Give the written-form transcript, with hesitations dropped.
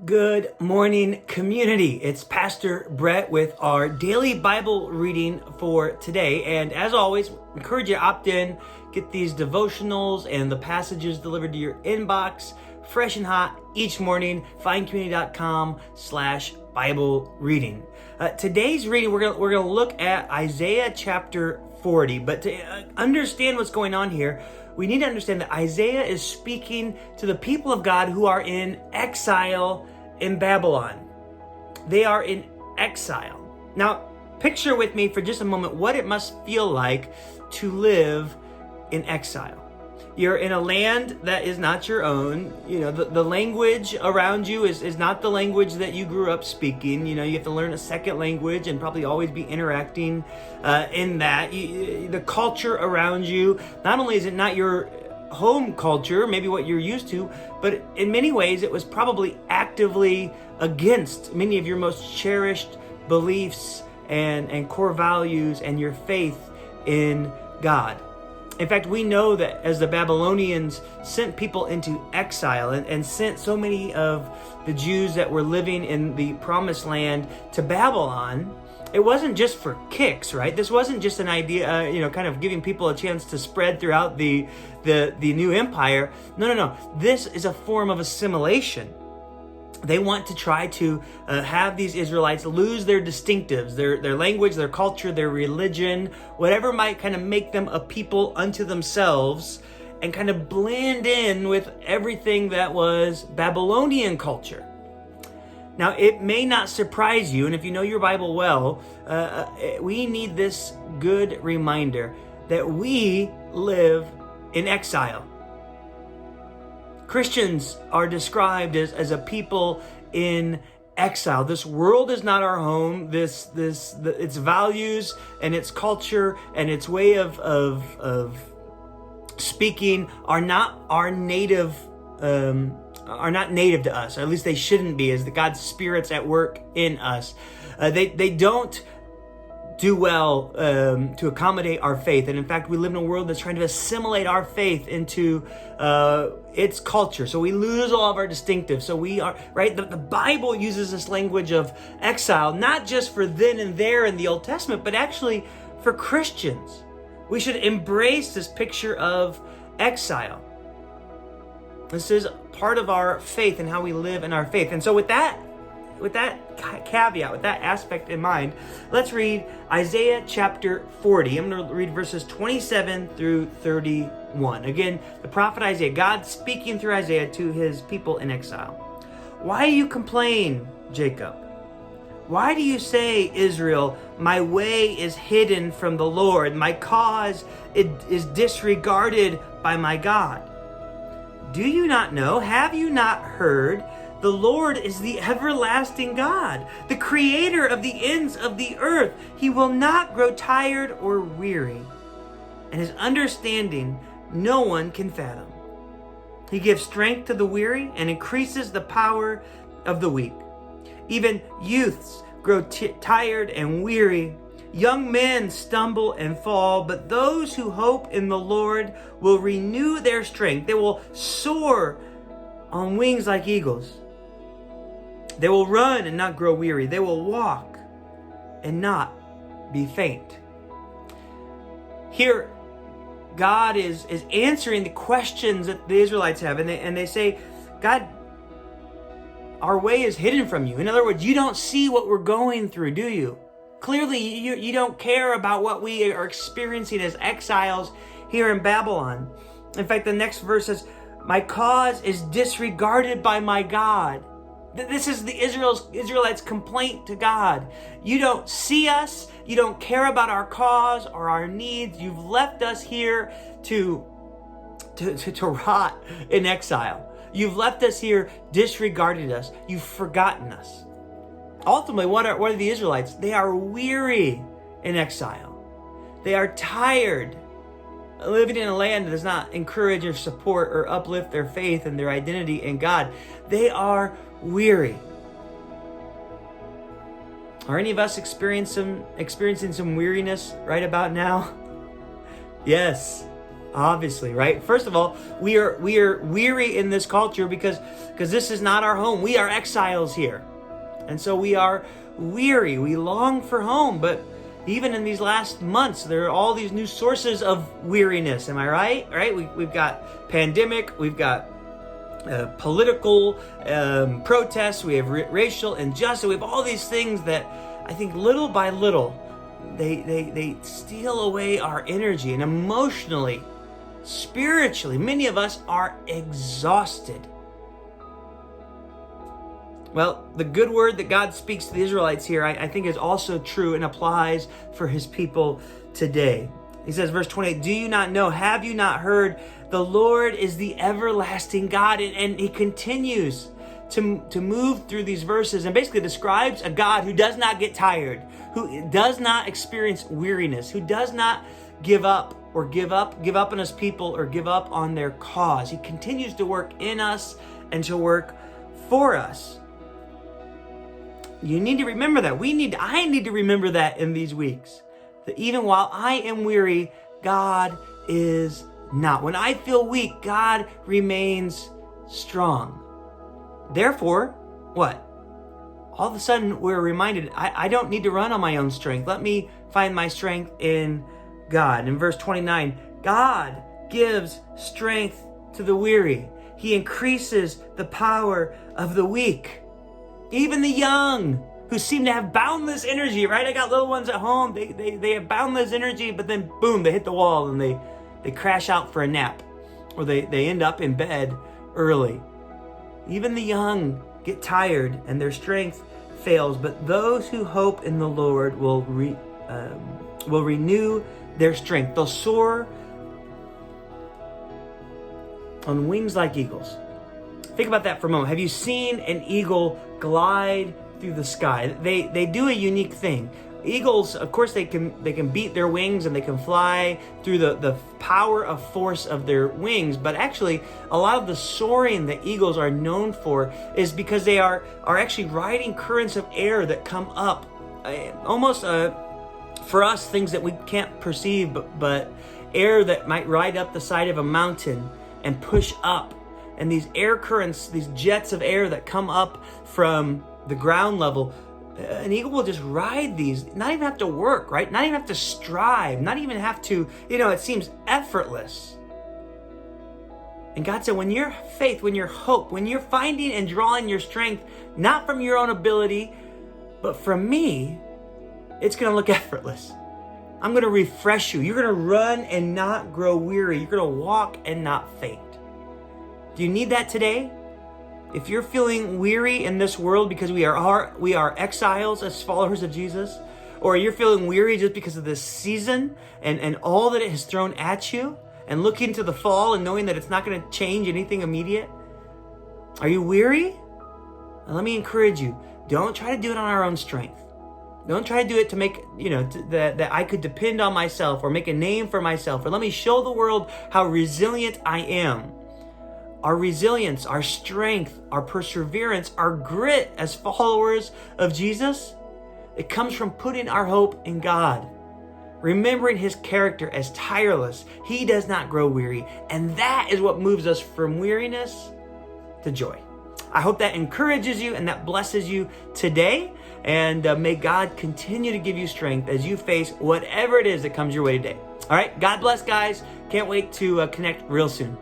Good morning, community. It's Pastor Brett with our daily Bible reading for today. And as always, encourage you to opt in, get these devotionals and the passages delivered to your inbox, fresh and hot each morning. Findcommunity.com/Bible reading. Today's reading, we're gonna look at Isaiah chapter 40. But to understand what's going on here, we need to understand that Isaiah is speaking to the people of God who are in exile in Babylon. They are in exile. Now, picture with me for just a moment what it must feel like to live in exile. You're in a land that is not your own. You know, the language around you is not the language that you grew up speaking. You know, you have to learn a second language and probably always be interacting in that. The culture around you, not only is it not your home culture, maybe what you're used to, but in many ways it was probably actively against many of your most cherished beliefs and core values and your faith in God. In fact, we know that as the Babylonians sent people into exile and sent so many of the Jews that were living in the promised land to Babylon, it wasn't just for kicks, right? This wasn't just an idea, kind of giving people a chance to spread throughout the new empire. No. This is a form of assimilation. They want to try to have these Israelites lose their distinctives, their language, their culture, their religion, whatever might kind of make them a people unto themselves, and kind of blend in with everything that was Babylonian culture. Now, it may not surprise you, and if you know your Bible well, we need this good reminder that we live in exile. Christians are described as a people in exile. This world is not our home. Its values and its culture and its way of speaking are not our native. Are not native to us, or at least they shouldn't be, as God's Spirit's at work in us. They don't do well to accommodate our faith. And in fact, we live in a world that's trying to assimilate our faith into its culture. So we lose all of our distinctives. So we are, right? The Bible uses this language of exile, not just for then and there in the Old Testament, but actually for Christians. We should embrace this picture of exile. This is part of our faith and how we live in our faith. And so with that caveat, with that aspect in mind, let's read Isaiah chapter 40. I'm going to read verses 27 through 31. Again, the prophet Isaiah, God speaking through Isaiah to his people in exile. Why do you complain, Jacob? Why do you say, Israel, my way is hidden from the Lord, my cause is disregarded by my God? Do you not know? Have you not heard? The Lord is the everlasting God, the creator of the ends of the earth. He will not grow tired or weary, and his understanding no one can fathom. He gives strength to the weary and increases the power of the weak. Even youths grow tired and weary. Young men stumble and fall, but those who hope in the Lord will renew their strength. They will soar on wings like eagles. They will run and not grow weary. They will walk and not be faint. Here, God is answering the questions that the Israelites have, and they say, God, our way is hidden from you. In other words, you don't see what we're going through, do you? Clearly, you don't care about what we are experiencing as exiles here in Babylon. In fact, the next verse says, my cause is disregarded by my God. This is the Israelites' complaint to God. You don't see us. You don't care about our cause or our needs. You've left us here to rot in exile. You've left us here, disregarded us. You've forgotten us. Ultimately, what are the Israelites? They are weary in exile. They are tired, living in a land that does not encourage or support or uplift their faith and their identity in God. They are weary. Are any of us experiencing some weariness right about now? Yes. Obviously, right? First of all, we are weary in this culture because this is not our home. We are exiles here. And so we are weary. We long for home. But even in these last months, there are all these new sources of weariness. Am I right? Right? We've got pandemic. We've got political protests. We have racial injustice. We have all these things that I think little by little, they steal away our energy. And emotionally, spiritually, many of us are exhausted. Well, the good word that God speaks to the Israelites here, I think is also true and applies for his people today. He says, verse 28, do you not know, have you not heard, the Lord is the everlasting God? And he continues to move through these verses and basically describes a God who does not get tired, who does not experience weariness, who does not give up on his people or give up on their cause. He continues to work in us and to work for us. You need to remember that. I need to remember that in these weeks. That even while I am weary, God is not. When I feel weak, God remains strong. Therefore, what? All of a sudden, we're reminded, I don't need to run on my own strength. Let me find my strength in God. In verse 29, God gives strength to the weary. He increases the power of the weak. Even the young, who seem to have boundless energy, right? I got little ones at home. They have boundless energy, but then boom, they hit the wall and they crash out for a nap, or they end up in bed early. Even the young get tired and their strength fails, but those who hope in the Lord will renew their strength. They'll soar on wings like eagles. Think about that for a moment. Have you seen an eagle glide through the sky? They do a unique thing. Eagles, of course, they can beat their wings and they can fly through the power of force of their wings. But actually, a lot of the soaring that eagles are known for is because they are actually riding currents of air that come up, almost for us, things that we can't perceive, but air that might ride up the side of a mountain and push up. And these air currents, these jets of air that come up from the ground level, an eagle will just ride these, not even have to work, right? Not even have to strive, not even have to, it seems effortless. And God said, when your faith, when your hope, when you're finding and drawing your strength, not from your own ability, but from me, it's going to look effortless. I'm going to refresh you. You're going to run and not grow weary. You're going to walk and not faint. Do you need that today? If you're feeling weary in this world because we are exiles as followers of Jesus, or you're feeling weary just because of this season and all that it has thrown at you, and looking to the fall and knowing that it's not going to change anything immediate, are you weary? Well, let me encourage you. Don't try to do it on our own strength. Don't try to do it to make, that I could depend on myself or make a name for myself, or let me show the world how resilient I am. Our resilience, our strength, our perseverance, our grit as followers of Jesus, it comes from putting our hope in God, remembering his character as tireless. He does not grow weary, and that is what moves us from weariness to joy. I hope that encourages you and that blesses you today, and may God continue to give you strength as you face whatever it is that comes your way today. All right, God bless, guys. Can't wait to connect real soon.